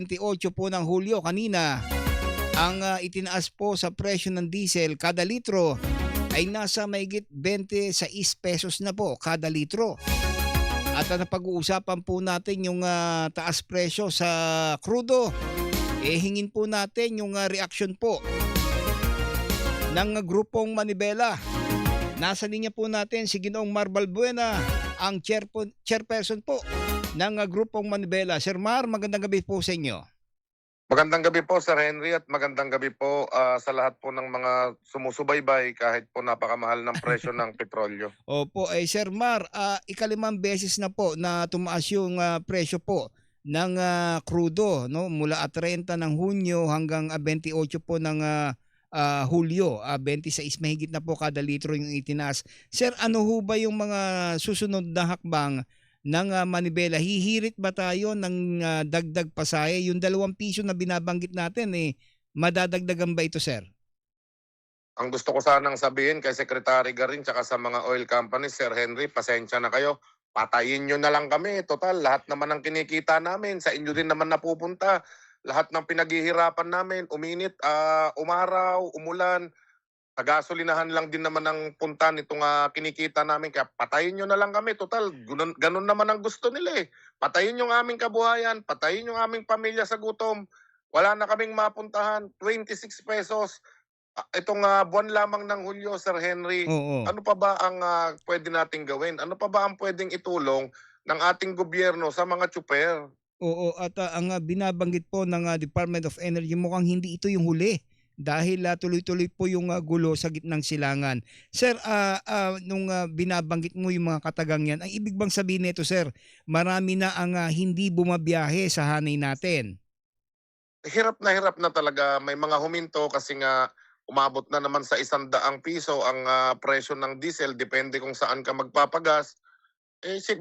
28 po ng Hulyo kanina, ang itinaas po sa presyo ng diesel kada litro ay nasa mahigit 26 pesos na po kada litro. At napag-uusapan po natin yung taas presyo sa krudo. Hingin po natin yung reaksyon po ng grupong Manibela. Nasa linya po natin si Ginoong Mar Balbuena, ang chairperson po ng grupong Manibela. Sir Mar, magandang gabi po sa inyo. Magandang gabi po Sir Henry at magandang gabi po sa lahat po ng mga sumusubaybay kahit po napakamahal ng presyo ng petrolyo. Opo, Sir Mar, ikalimang beses na po na tumaas yung presyo po ng krudo, no? Mula 30 ng Hunyo hanggang 28 po ng Hulyo, 26 mahigit na po kada litro yung itinaas. Sir, ano ho ba yung mga susunod na hakbang ng Manibela? Hihirit ba tayo ng dagdag pasahe? Yung 2 piso na binabanggit natin, madadagdagan ba ito, sir? Ang gusto ko sanang sabihin kay Secretary Garin tsaka sa mga oil companies, Sir Henry, pasensya na kayo. Patayin nyo na lang kami. Total, lahat naman ng kinikita namin, sa inyo din naman napupunta. Lahat ng pinaghihirapan namin, uminit, umaraw, umulan. Sa gasolinahan lang din naman ang punta nitong kinikita namin. Kaya patayin nyo na lang kami. Total, ganun naman ang gusto nila eh. Patayin yung aming kabuhayan, patayin yung aming pamilya sa gutom. Wala na kaming mapuntahan. 26 pesos. Itong buwan lamang ng Hulyo, Sir Henry. Oo. Ano pa ba ang pwede nating gawin? Ano pa ba ang pwedeng itulong ng ating gobyerno sa mga tsuper? Oo, at ang binabanggit po ng Department of Energy, mukhang hindi ito yung huli dahil tuloy-tuloy po yung gulo sa gitnang silangan. Sir, nung binabanggit mo yung mga katagang yan, ang ibig bang sabihin nito, sir, marami na ang hindi bumabiyahe sa hanay natin? Hirap na talaga. May mga huminto kasi nga umabot na naman sa 100 piso ang presyo ng diesel. Depende kung saan ka magpapagas.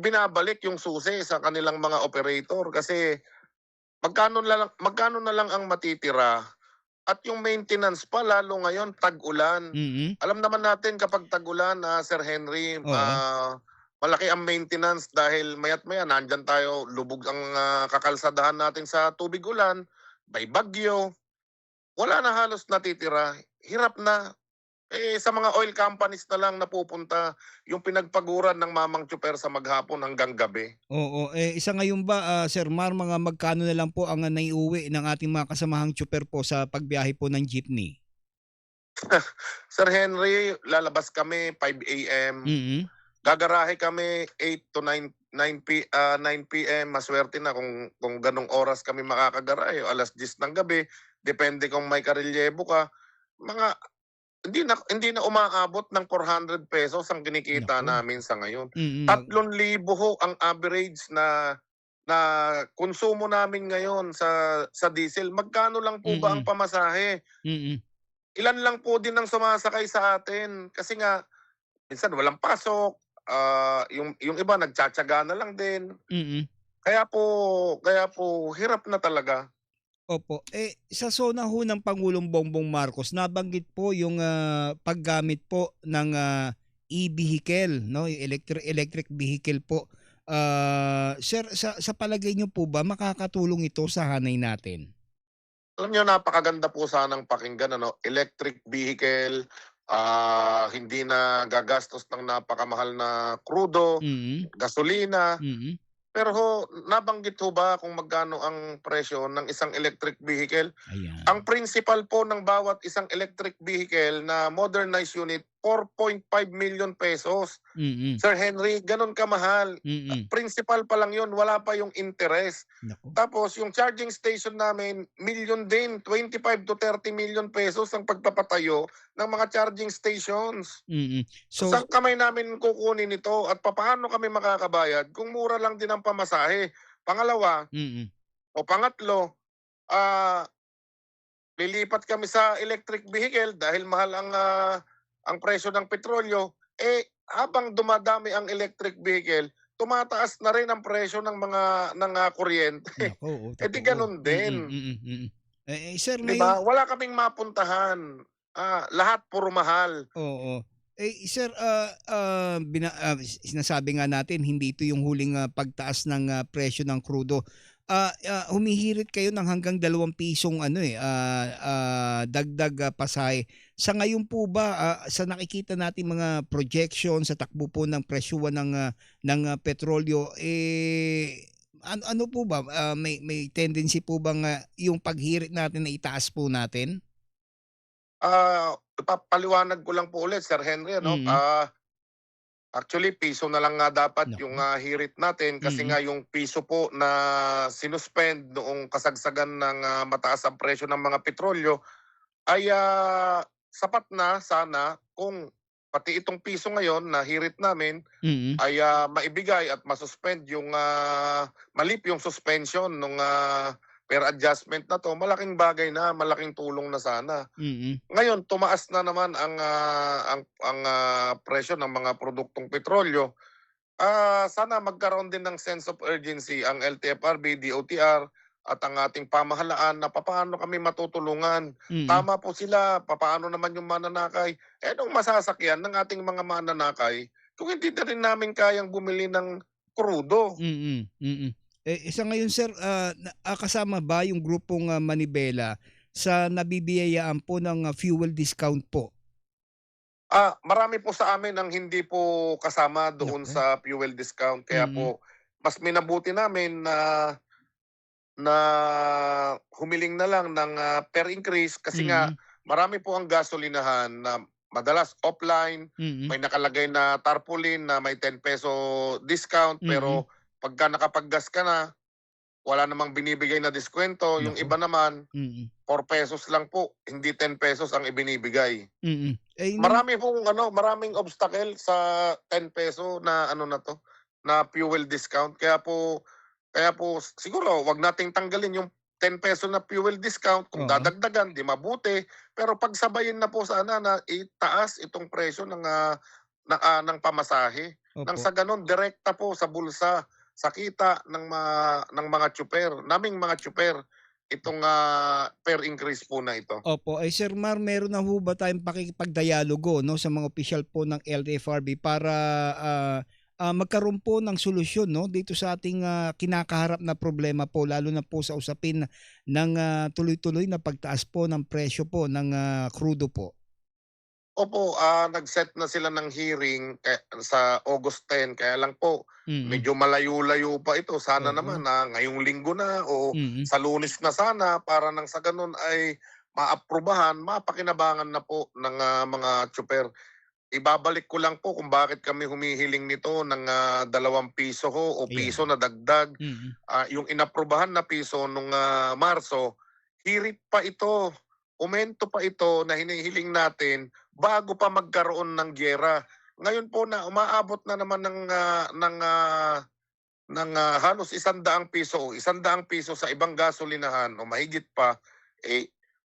Binabalik yung susi sa kanilang mga operator kasi magkano na lang ang matitira at yung maintenance pa lalo ngayon tag-ulan. Mm. Alam naman natin kapag tag-ulan, Sir Henry, Oo. malaki ang maintenance dahil mayat maya nandyan tayo, lubog ang kakalsadahan natin sa tubig ulan, may bagyo, wala na halos natitira, hirap na. Sa mga oil companies na lang napupunta yung pinagpaguran ng mamang tsuper sa maghapon hanggang gabi. Oo, isa ngayon ba, Sir Mar, mga magkano na lang po ang naiuwi ng ating mga kasamahang tsuper po sa pagbiyahe po ng jeepney? Sir Henry, lalabas kami 5 a.m. Mm. Gagarahe kami 8 to 9 p.m. Maswerte na kung ganong oras kami makakagarahe, alas 10 ng gabi, depende kung may karelyebo ka. Mga hindi na umaabot ng 400 pesos ang kinikita Naku. namin sa ngayon. Mm. 3,000 ho ang average na konsumo namin ngayon sa diesel. Magkano lang po ba ang Mm. pamasahe? Mm. Ilan lang po din ang sumasakay sa atin kasi nga minsan walang pasok, yung iba nagtiyatiyaga na lang din. Mm. Kaya po hirap na talaga. Opo. Sa SONA ho ng Pangulong Bongbong Marcos, nabanggit po yung paggamit po ng e-vehicle, no? Yung electric vehicle po. Sir, sa palagay niyo po ba makakatulong ito sa hanay natin? Alam niyo napakaganda po sanang pakinggan ano, electric vehicle, hindi na gagastos ng napakamahal na krudo, Mm. gasolina. Mm. Pero nabanggit ho ba kung magkano ang presyo ng isang electric vehicle? Ayan. Ang principal po ng bawat isang electric vehicle na modernized unit, 4.5 million pesos. Mm. Sir Henry, ganun kamahal. Mm. Principal pa lang yun, wala pa yung interest. Naku. Tapos yung charging station namin, million din, 25 to 30 million pesos ang pagpapatayo ng mga charging stations. Mm. So, So, saan kamay namin kukunin ito at paano kami makakabayad kung mura lang din ang pamasahe? Pangalawa mm. o pangatlo, ah, lilipat kami sa electric vehicle dahil mahal ang presyo ng petrolyo. Habang dumadami ang electric vehicle, tumataas na rin ang presyo ng kuryente. Naku, oo, Di totoo. ganun din. Mm. Sir, 'Di ngayon, ba? Wala kaming mapuntahan. Lahat puro mahal. oo. Sir, sinasabi nga natin hindi ito yung huling pagtaas ng presyo ng krudo. humihirit kayo ng hanggang ₱2 ano, dagdag, pasahe. Sa ngayon po ba, sa nakikita nating mga projection sa takbo po ng presyuhan ng petrolyo, ano po ba, may tendency po bang, yung paghirit natin na itaas po natin? Ipapaliwanag ko lang po ulit, Sir Henry, ano, Mm. actually piso na lang nga dapat Naku. yung, hirit natin kasi Mm. nga yung piso po na sinuspend noong kasagsagan ng, mataas ang presyo ng mga petrolyo ay, sapat na sana kung pati itong piso ngayon na hirit namin Mm. ay, maibigay at masuspend yung, malip yung suspension nung, fare adjustment na 'to. Malaking bagay na, malaking tulong na sana. Mm. Ngayon tumaas na naman ang presyo ng mga produktong petrolyo. Sana magkaroon din ng sense of urgency ang LTFRB, DOTR at ang ating pamahalaan na papaano kami matutulungan. Mm. Tama po sila, papaano naman yung mananakay. Nung masasakyan ng ating mga mananakay kung hindi na rin namin kayang bumili ng krudo? Mm. Mm. Sa ngayon sir, kasama ba yung grupong, Manibela sa nabibiyayaan po ng, fuel discount po? Marami po sa amin ang hindi po kasama doon Naku. sa fuel discount kaya Mm. po mas minabuti namin na na humiling na lang ng, per increase kasi nga Mm. marami po ang gasolinahan na madalas offline, Mm. may nakalagay na tarpaulin na may ₱10 discount Mm. pero pagka nakapag-gas ka na, wala namang binibigay na diskwento. Yung Naku. iba naman Mm. ₱4 lang po, hindi ₱10 ang ibinibigay. Mm. Nung Maraming obstacle sa ₱10 na ano na 'to, na fuel discount. Kaya po siguro 'wag nating tanggalin yung ₱10 na fuel discount, kung oo, dadagdagan 'di mabuti, pero pagsabayin na po sana na itaas itong presyo ng pamasahe. Nang opo. sa gano'n direkta po sa bulsa, sa kita ng mga tsuper, naming mga tsuper itong, fare increase po na ito. Opo, Sir Mar, meron na ho ba tayong pakikipagdialogo 'no, sa mga opisyal po ng LTFRB para, magkaroon po ng solusyon 'no, dito sa ating, kinakaharap na problema po lalo na po sa usapin ng, tuloy-tuloy na pagtaas po ng presyo po ng, krudo po? Opo, nag-set na sila ng hearing sa August 10, kaya lang po Mm. medyo malayo-layo pa ito. Sana Oo. naman na ngayong linggo na o Mm. sa Lunes na sana para nang sa gano'n ay maaprubahan, mapakinabangan na po ng, mga tsuper. Ibabalik ko lang po kung bakit kami humihiling nito ng, ₱2 ho o Ayan. piso na dagdag. Mm. Yung inaprubahan na piso nung, Marso, hirit pa ito, aumento pa ito na hinihiling natin bago pa magkaroon ng giyera. Ngayon po na umaabot na naman ng halos ₱100 o ₱100 sa ibang gasolinahan o mahigit pa,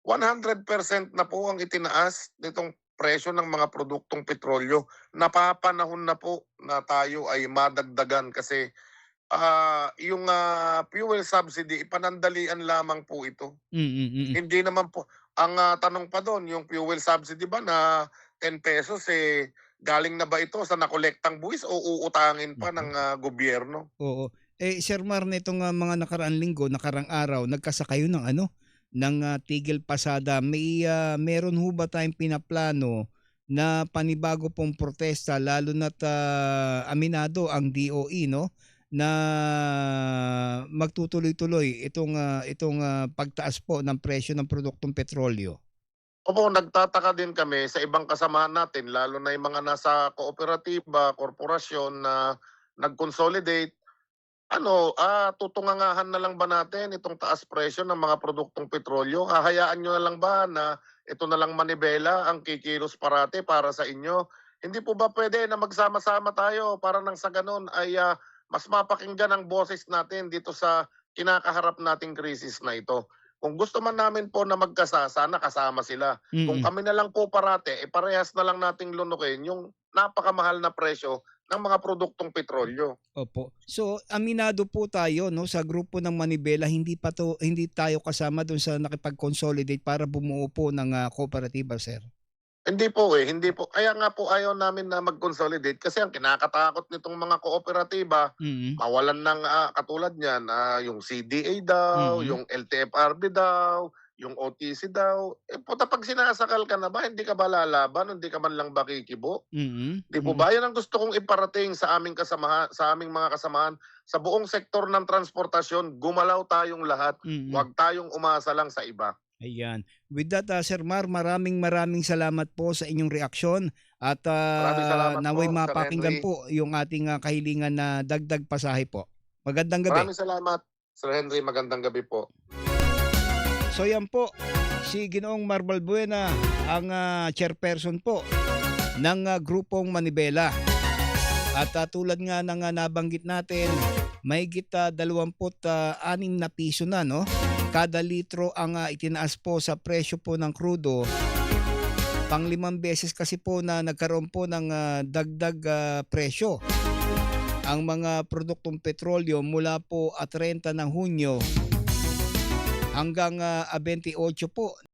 100% na po ang itinaas nitong presyo ng mga produktong petrolyo. Napapanahon na po na tayo ay madagdagan kasi, yung, fuel subsidy panandalian lamang po ito. Mm. Mm. Hindi naman po ang, tanong pa dun yung fuel subsidy ba na ₱10, galing na ba ito sa nakolektang buwis o uutangin pa Naku. ng, gobyerno? Oo. Sir Mar, nitong, mga nakaraang linggo, nakaraang araw, nagkasakayo ng ano, ng, tigil pasada. Meron ho ba tayong pinaplano na panibago pong protesta lalo na't, aminado ang DOE 'no, na magtutuloy-tuloy itong pagtaas po ng presyo ng produktong petrolyo? Opo, nagtataka din kami sa ibang kasamahan natin lalo na yung mga nasa kooperatiba, korporasyon na nag-consolidate. Tutungangahan na lang ba natin itong taas presyo ng mga produktong petrolyo? Hahayaan niyo na lang ba na ito na lang manibela ang kikilos parate para sa inyo? Hindi po ba puwede na magsama-sama tayo para nang sa gano'n ay, mas mapakinggan ang boses natin dito sa kinakaharap nating krisis na ito? Kung gusto man namin po na sana kasama sila. Kung Mm. kami na lang po parate, parehas na lang nating lunukin yung napakamahal na presyo ng mga produktong petrolyo. Opo. So, aminado po tayo 'no, sa grupo ng Manibela hindi tayo kasama dun sa nakipag-consolidate para bumuo po ng, kooperatiba, sir? Hindi po, eh, hindi po. Kaya nga po ayaw namin na mag-consolidate kasi ang kinakatakot nitong mga kooperatiba, Mm. mawalan ng, katulad niyan, yung CDA daw, Mm. yung LTFRB daw, yung OTC daw. Eh, puta 'pag sinasakal ka na ba, hindi ka ba lalaban, hindi ka man lang ba kikibo? Mm. 'Di po Mm. ba? 'Yan ang gusto kong iparating sa aming mga kasamahan. Sa buong sektor ng transportasyon, gumalaw tayong lahat, Mm. 'wag tayong umasa lang sa iba. Ayan. With that, Sir Mar, maraming salamat po sa inyong reaksyon at Maraming salamat naway po, Sir mapakinggan Henry. po yung ating kahilingan na dagdag pasahe po. Magandang gabi. Maraming salamat, Sir Henry. Magandang gabi po. So yan po, si Ginoong Mar Balbuena, ang chairperson po ng grupong Manibela. At tulad nga ng nabanggit natin, mahigit 26 na piso na, no? Kada litro ang itinaas po sa presyo po ng krudo. Pang-5 beses kasi po na nagkaroon po ng dagdag presyo ang mga produktong petrolyo mula po 30 ng Hunyo hanggang 28 po